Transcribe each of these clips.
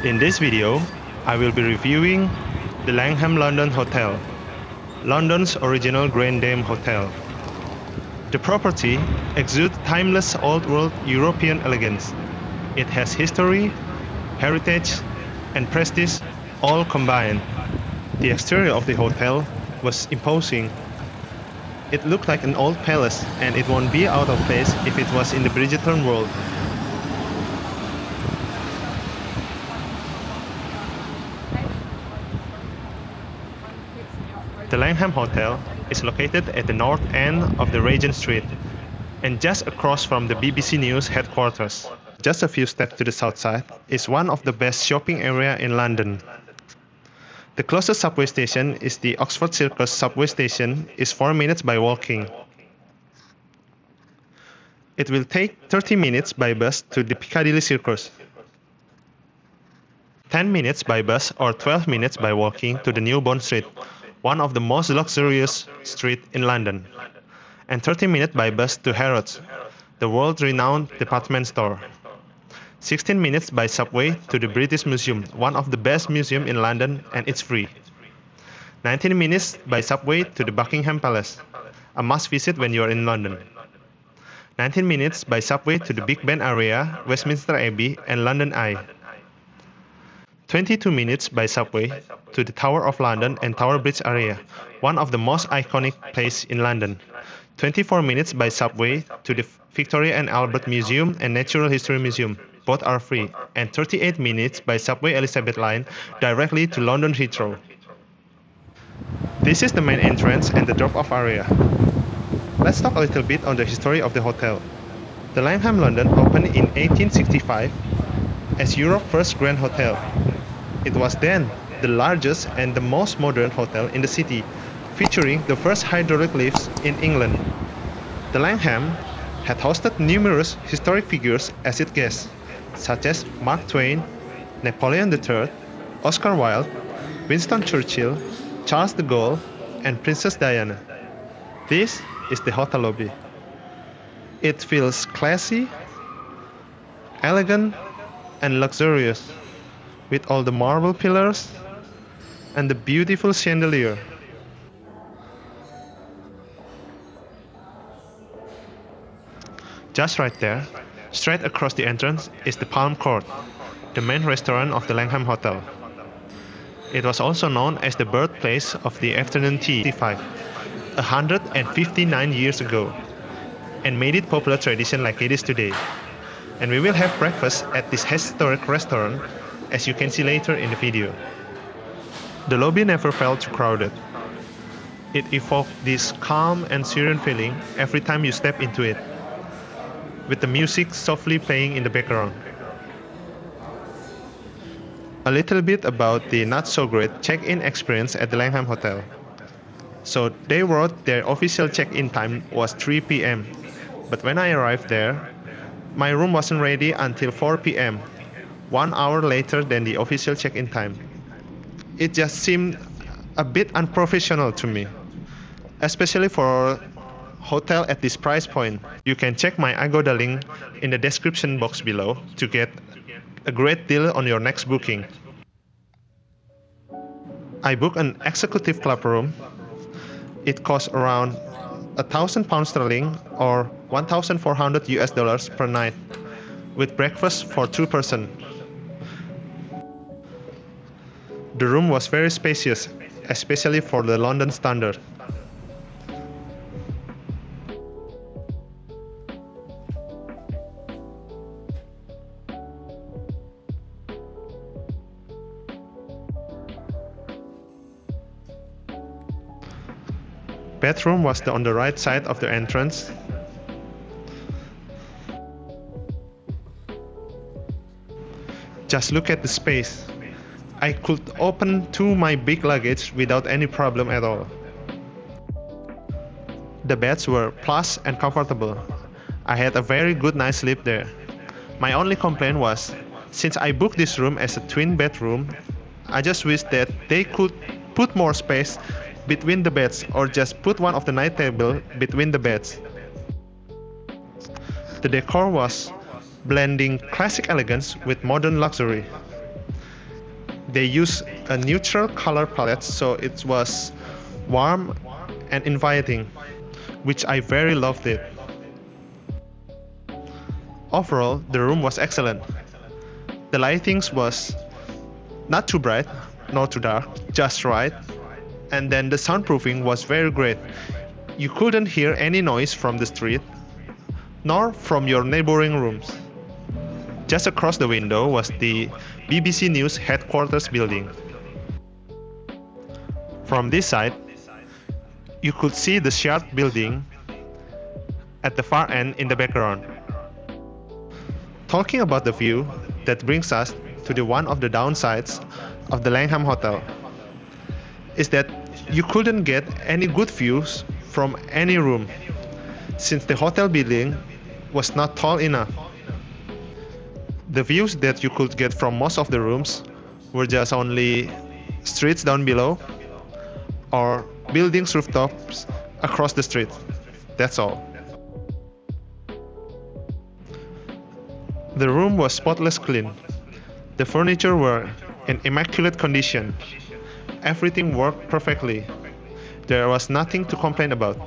In this video, I will be reviewing the Langham London Hotel, London's original Grand Dame Hotel. The property exudes timeless old-world European elegance. It has history, heritage, and prestige all combined. The exterior of the hotel was imposing. It looked like an old palace, and it won't be out of place if it was in the Bridgerton world. The Langham Hotel is located at the north end of the Regent Street and just across from the BBC News headquarters. Just a few steps to the south side is one of the best shopping areas in London. The closest subway station is the Oxford Circus subway station, is 4 minutes by walking. It will take 30 minutes by bus to the Piccadilly Circus, 10 minutes by bus or 12 minutes by walking to the New Bond Street, one of the most luxurious streets in London, and 30 minutes by bus to Harrods, the world-renowned department store. 16 minutes by subway to the British Museum, one of the best museums in London, and it's free. 19 minutes by subway to the Buckingham Palace, a must-visit when you are in London. 19 minutes by subway to the Big Ben area, Westminster Abbey, and London Eye. 22 minutes by subway to the Tower of London and Tower Bridge area, one of the most iconic places in London. 24 minutes by subway to the Victoria and Albert Museum and Natural History Museum. Both are free. And 38 minutes by subway Elizabeth Line directly to London Heathrow. This is the main entrance and the drop-off area. Let's talk a little bit on the history of the hotel. The Langham London opened in 1865 as Europe's first grand hotel. It was then the largest and the most modern hotel in the city, featuring the first hydraulic lifts in England. The Langham had hosted numerous historic figures as its guests, such as Mark Twain, Napoleon III, Oscar Wilde, Winston Churchill, Charles de Gaulle, and Princess Diana. This is the hotel lobby. It feels classy, elegant, and luxurious, with all the marble pillars and the beautiful chandelier. Just right there, straight across the entrance, is the Palm Court, the main restaurant of the Langham Hotel. It was also known as the birthplace of the afternoon tea 159 years ago, and made it popular tradition like it is today. And we will have breakfast at this historic restaurant, as you can see later in the video. The lobby never felt too crowded. It evoked this calm and serene feeling every time you step into it, with the music softly playing in the background. A little bit about the not-so-great check-in experience at the Langham Hotel. So they wrote their official check-in time was 3 p.m. But when I arrived there, my room wasn't ready until 4 p.m., 1 hour later than the official check-in time. It just seemed a bit unprofessional to me, especially for a hotel at this price point. You can check my Agoda link in the description box below to get a great deal on your next booking. I booked an executive club room. It cost around £1,000 or $1,400 per night, with breakfast for 2 persons. The room was very spacious, especially for the London standard. Bedroom was on the right side of the entrance. Just look at the space. I could open my big luggage without any problem at all. The beds were plush and comfortable. I had a very good night's sleep there. My only complaint was, since I booked this room as a twin bedroom, I just wish that they could put more space between the beds or just put one of the night table between the beds. The decor was blending classic elegance with modern luxury. They used a neutral color palette, so it was warm and inviting, which I very loved it. Overall, the room was excellent. The lightings was not too bright, nor too dark, just right. And then the soundproofing was very great. You couldn't hear any noise from the street, nor from your neighboring rooms. Just across the window was the BBC News headquarters building. From this side, you could see the Shard building at the far end in the background. Talking about the view, that brings us to one of the downsides of the Langham Hotel, is that you couldn't get any good views from any room, since the hotel building was not tall enough. The views that you could get from most of the rooms were just only streets down below or buildings' rooftops across the street. That's all. The room was spotless clean. The furniture were in immaculate condition. Everything worked perfectly. There was nothing to complain about.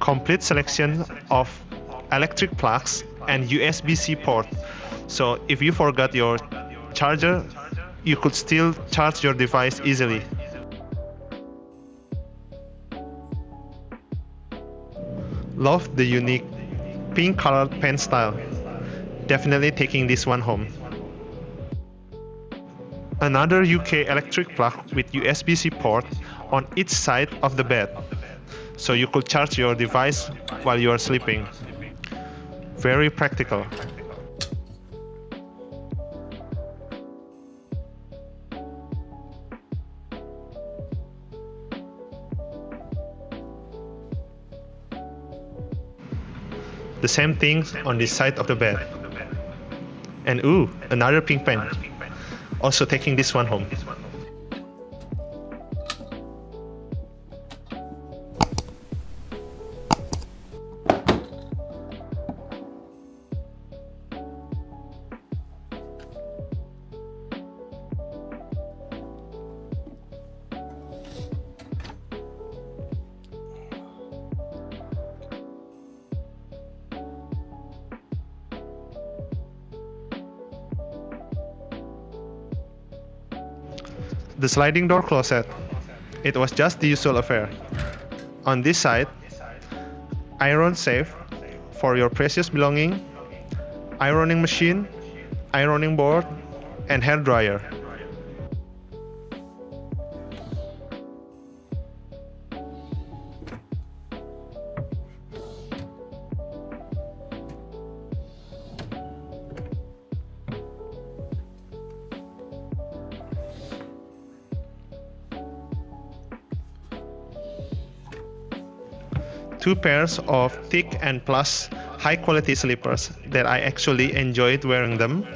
Complete selection of electric plugs and USB-C port. So if you forgot your charger, you could still charge your device easily. Love the unique pink colored pen style. Definitely taking this one home. Another UK electric plug with USB-C port on each side of the bed, so you could charge your device while you are sleeping. Very practical. The same thing on this side of the bed. And ooh, another pink pen. Also taking this one home. The sliding door closet. It was just the usual affair. On this side, iron safe for your precious belonging, ironing machine, ironing board, and hair dryer. Two pairs of thick and plus high quality slippers that I actually enjoyed wearing them,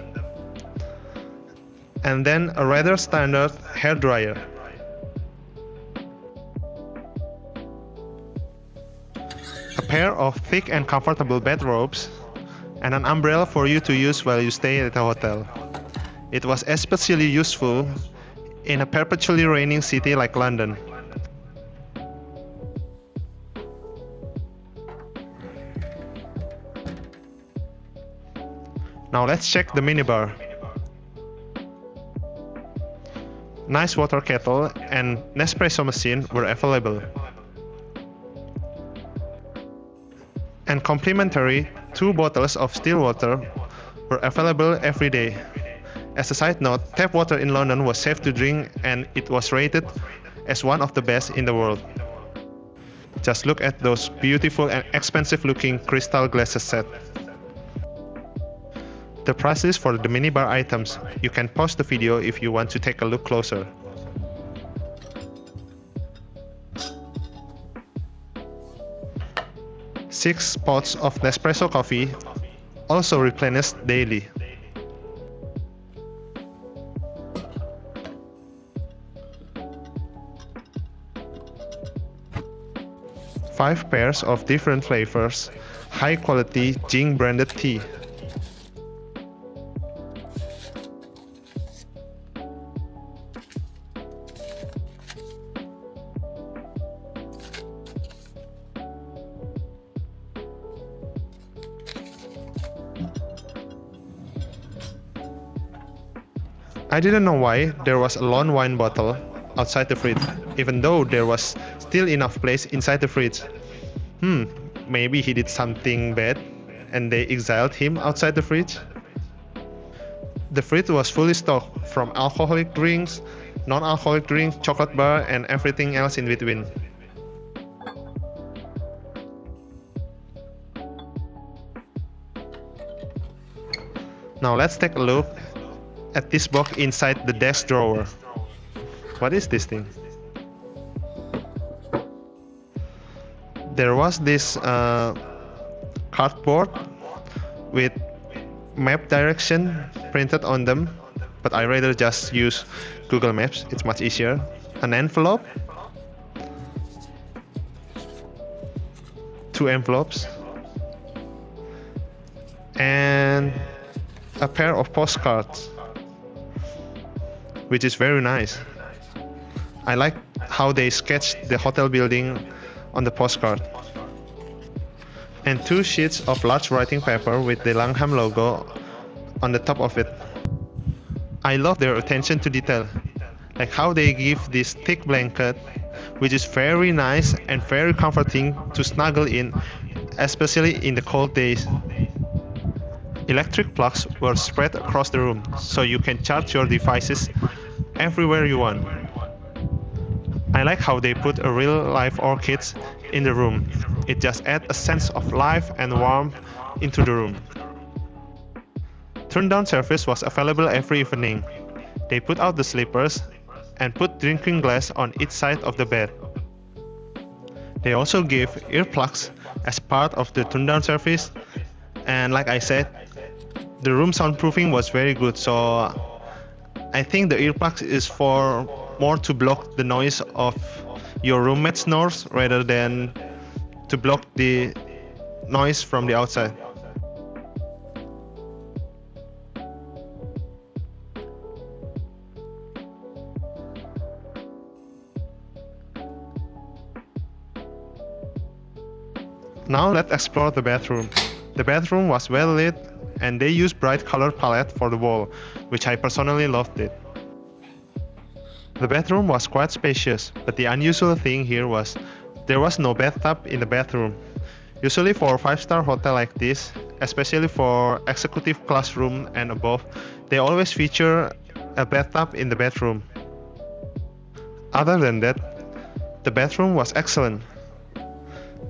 and then a rather standard hair dryer. A pair of thick and comfortable bedrobes, and an umbrella for you to use while you stay at the hotel. It was especially useful in a perpetually raining city like London. Now let's check the minibar. Nice water kettle and Nespresso machine were available. And complimentary 2 bottles of still water were available every day. As a side note, tap water in London was safe to drink and it was rated as one of the best in the world. Just look at those beautiful and expensive looking crystal glasses set. The prices for the minibar items. You can pause the video if you want to take a look closer. Six pots of Nespresso coffee, also replenished daily. 5 pairs of different flavors, high quality Jing branded tea. I didn't know why there was a lone wine bottle outside the fridge, even though there was still enough place inside the fridge. Maybe he did something bad and they exiled him outside the fridge? The fridge was fully stocked from alcoholic drinks, non-alcoholic drinks, chocolate bar, and everything else in between. Now let's take a look at this box inside the desk drawer. What is this thing? There was this cardboard with map direction printed on them, but I rather just use Google Maps, it's much easier. An envelope, 2 envelopes, and a pair of postcards, which is very nice. I like how they sketched the hotel building on the postcard. And 2 sheets of large writing paper with the Langham logo on the top of it. I love their attention to detail, like how they give this thick blanket, which is very nice and very comforting to snuggle in, especially in the cold days. Electric plugs were spread across the room, so you can charge your devices everywhere you want. I like how they put a real-life orchids in the room. It just adds a sense of life and warmth into the room. Turn-down service was available every evening. They put out the sleepers and put drinking glass on each side of the bed. They also gave earplugs as part of the turn-down service, and like I said, the room soundproofing was very good, so I think the earplugs is for more to block the noise of your roommate's snores rather than to block the noise from the outside. Now let's explore the bathroom. The bathroom was well lit and they used bright color palette for the wall, which I personally loved it. The bathroom was quite spacious, but the unusual thing here was there was no bathtub in the bathroom. Usually for a 5-star hotel like this, especially for executive class room and above, they always feature a bathtub in the bathroom. Other than that, the bathroom was excellent.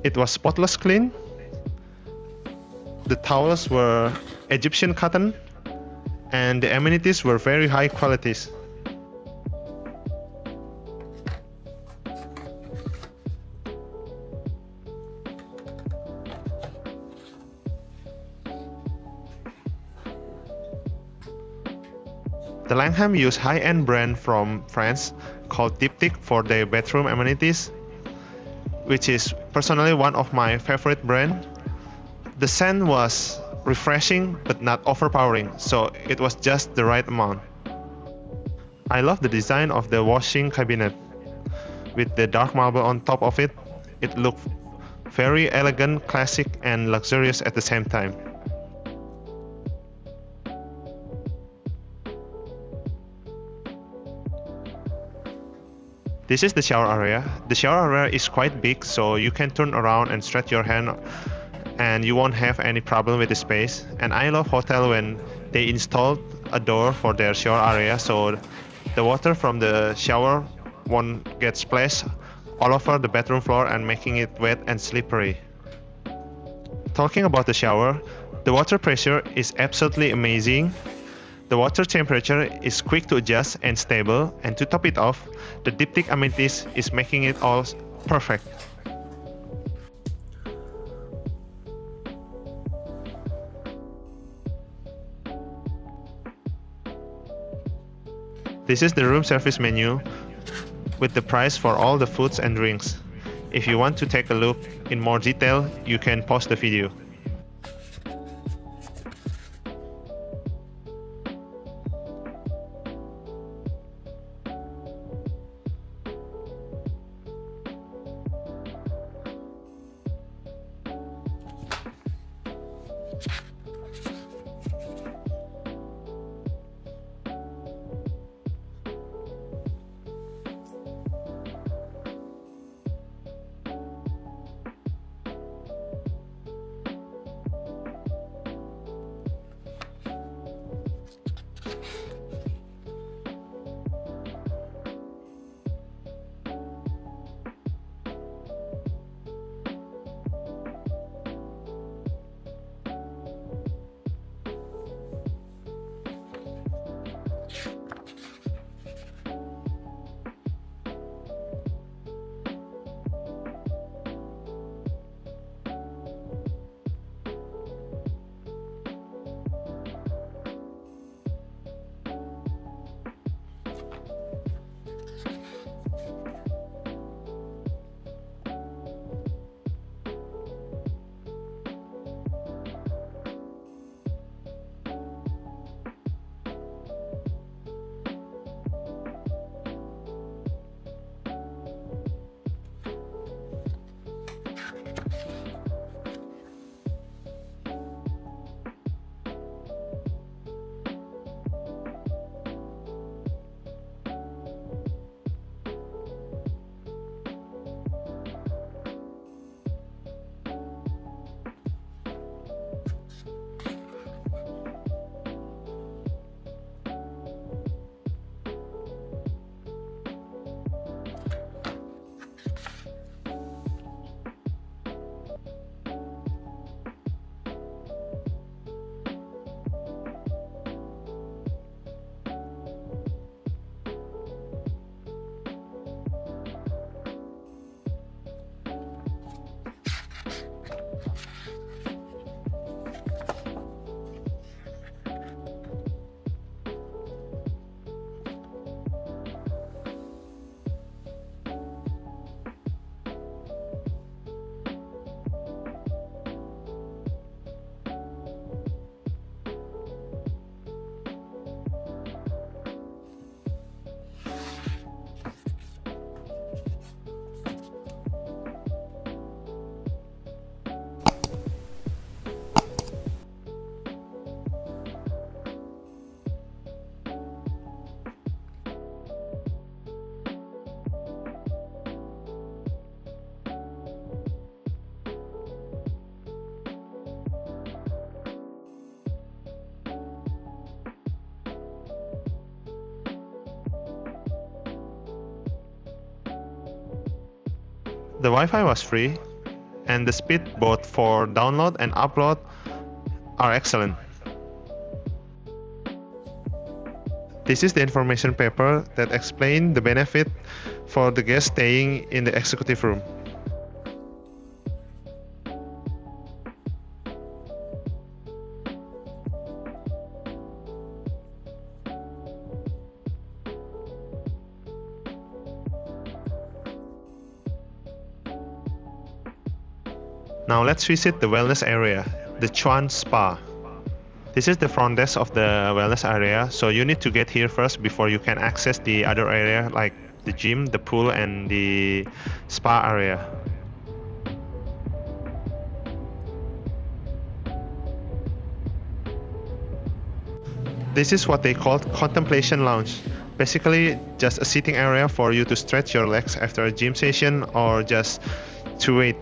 It was spotless clean. The towels were Egyptian cotton, and the amenities were very high qualities. The Langham used high-end brand from France called Diptyque for their bathroom amenities, which is personally one of my favorite brands. The scent was refreshing but not overpowering, so it was just the right amount. I love the design of the washing cabinet. With the dark marble on top of it, it looked very elegant, classic, and luxurious at the same time. This is the shower area. The shower area is quite big, so you can turn around and stretch your hand and you won't have any problem with the space. And I love hotel when they installed a door for their shower area, so the water from the shower won't get splashed all over the bathroom floor and making it wet and slippery. Talking about the shower, the water pressure is absolutely amazing. The water temperature is quick to adjust and stable, and to top it off, the Diptyque amenities is making it all perfect. This is the room service menu with the price for all the foods and drinks. If you want to take a look in more detail, you can pause the video. The Wi-Fi was free, and the speed both for download and upload are excellent. This is the information paper that explains the benefit for the guests staying in the executive room. Now let's visit the wellness area, the Chuan Spa. This is the front desk of the wellness area, so you need to get here first before you can access the other area like the gym, the pool, and the spa area. This is what they call contemplation lounge. Basically, just a sitting area for you to stretch your legs after a gym session or just to wait.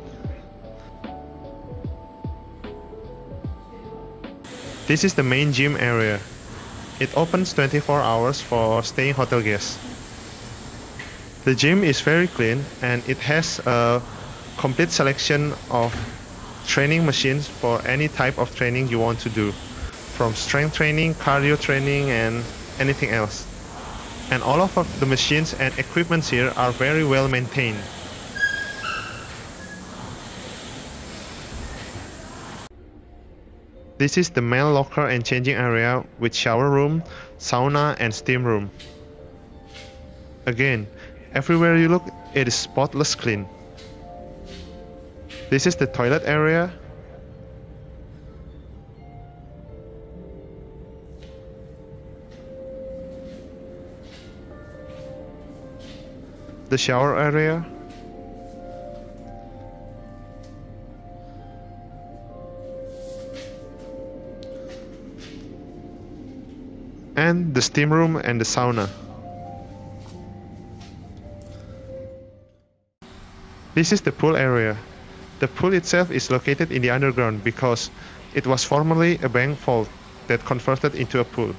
This is the main gym area. It opens 24 hours for staying hotel guests. The gym is very clean and it has a complete selection of training machines for any type of training you want to do, from strength training, cardio training, and anything else. And all of the machines and equipments here are very well maintained. This is the male locker and changing area with shower room, sauna, and steam room. Again, everywhere you look, it is spotless clean. This is the toilet area. The shower area. And the steam room and the sauna. This is the pool area. The pool itself is located in the underground because it was formerly a bank vault that converted into a pool.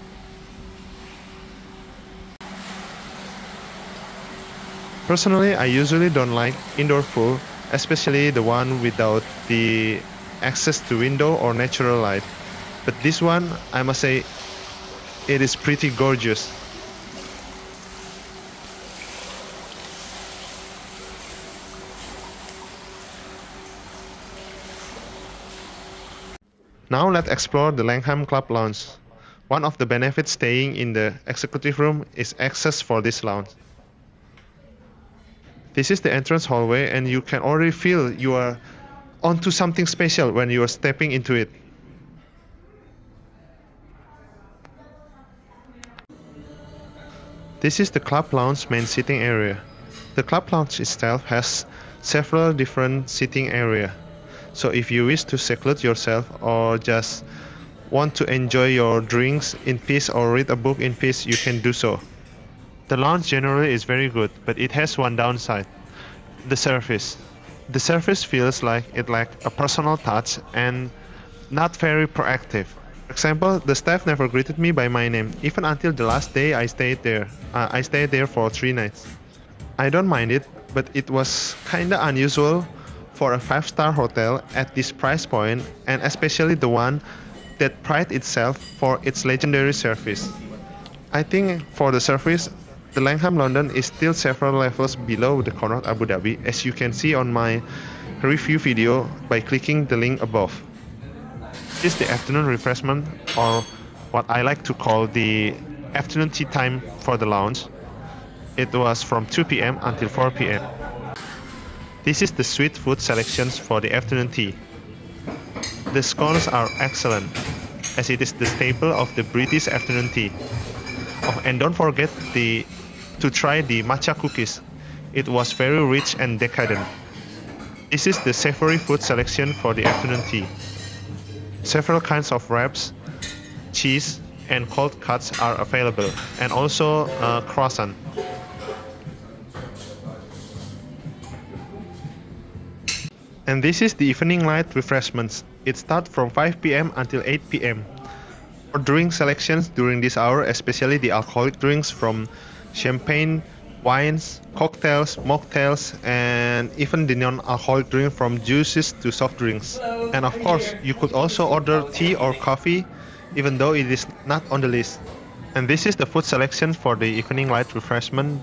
Personally, I usually don't like indoor pool, especially the one without the access to window or natural light. But this one, I must say, it is pretty gorgeous. Now let's explore the Langham Club lounge. One of the benefits staying in the executive room is access for this lounge. This is the entrance hallway and you can already feel you are onto something special when you are stepping into it. This is the club lounge main sitting area. The club lounge itself has several different sitting areas. So if you wish to seclude yourself or just want to enjoy your drinks in peace or read a book in peace, you can do so. The lounge generally is very good, but it has one downside: the service. The service feels like it lacks a personal touch and not very proactive. For example, the staff never greeted me by my name, even until the last day I stayed there. I stayed there for 3 nights. I don't mind it, but it was kinda unusual for a 5-star hotel at this price point, and especially the one that prides itself for its legendary service. I think for the service, the Langham London is still several levels below the Conrad Abu Dhabi, as you can see on my review video by clicking the link above. This is the afternoon refreshment, or what I like to call the afternoon tea time for the lounge. It was from 2 p.m. until 4 p.m. This is the sweet food selections for the afternoon tea. The scones are excellent, as it is the staple of the British afternoon tea. Oh, and don't forget to try the matcha cookies. It was very rich and decadent. This is the savory food selection for the afternoon tea. Several kinds of wraps, cheese, and cold cuts are available, and also croissant. And this is the evening light refreshments. It starts from 5 p.m. until 8 p.m. For drink selections during this hour, especially the alcoholic drinks from champagne, wines, cocktails, mocktails, and even the non-alcoholic drink from juices to soft drinks. And of course, you could also order tea or coffee, even though it is not on the list. And this is the food selection for the evening light refreshment.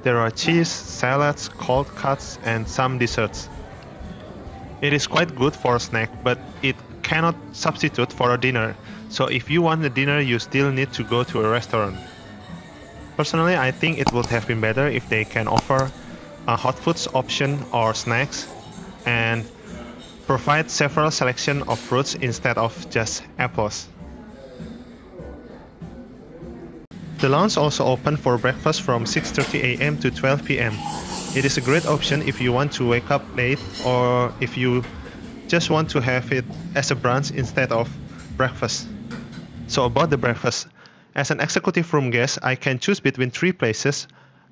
There are cheese, salads, cold cuts, and some desserts. It is quite good for a snack, but it cannot substitute for a dinner. So if you want a dinner, you still need to go to a restaurant. Personally, I think it would have been better if they can offer a hot foods option or snacks and provide several selection of fruits instead of just apples. The lounge also open for breakfast from 6:30 a.m. to 12 p.m. It is a great option if you want to wake up late or if you just want to have it as a brunch instead of breakfast. So about the breakfast, as an executive room guest, I can choose between 3 places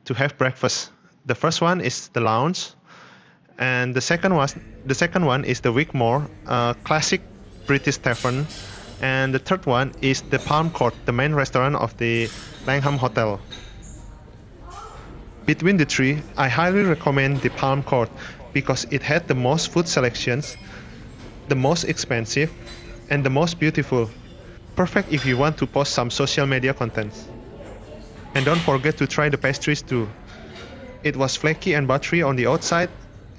to have breakfast. The first one is the lounge, and the second one is the Wigmore, a classic British tavern, and the third one is the Palm Court, the main restaurant of the Langham Hotel. Between the 3, I highly recommend the Palm Court because it had the most food selections, the most expensive, and the most beautiful. Perfect if you want to post some social media content. And don't forget to try the pastries too. It was flaky and buttery on the outside,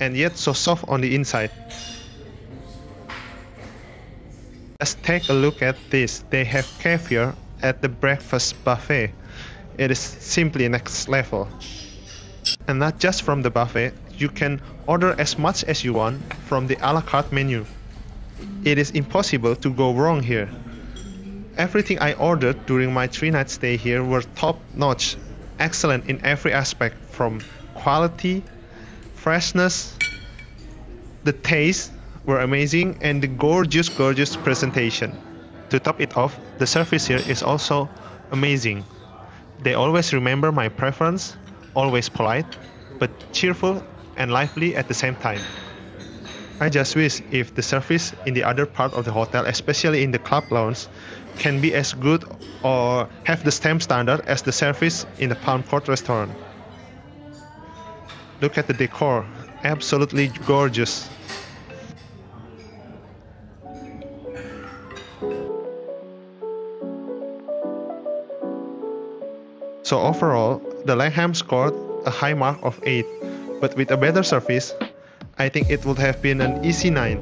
and yet so soft on the inside. Let's take a look at this. They have caviar at the breakfast buffet. It is simply next level. And not just from the buffet, you can order as much as you want from the a la carte menu. It is impossible to go wrong here. Everything I ordered during my 3-night stay here were top-notch, excellent in every aspect, from quality, freshness, the taste were amazing, and the gorgeous presentation. To top it off, the service here is also amazing. They always remember my preference, always polite, but cheerful and lively at the same time. I just wish if the service in the other part of the hotel, especially in the club lounge, can be as good or have the same standard as the service in the Palm Court restaurant. Look at the decor, absolutely gorgeous. So overall, the Langham scored a high mark of 8, but with a better service, I think it would have been an easy 9.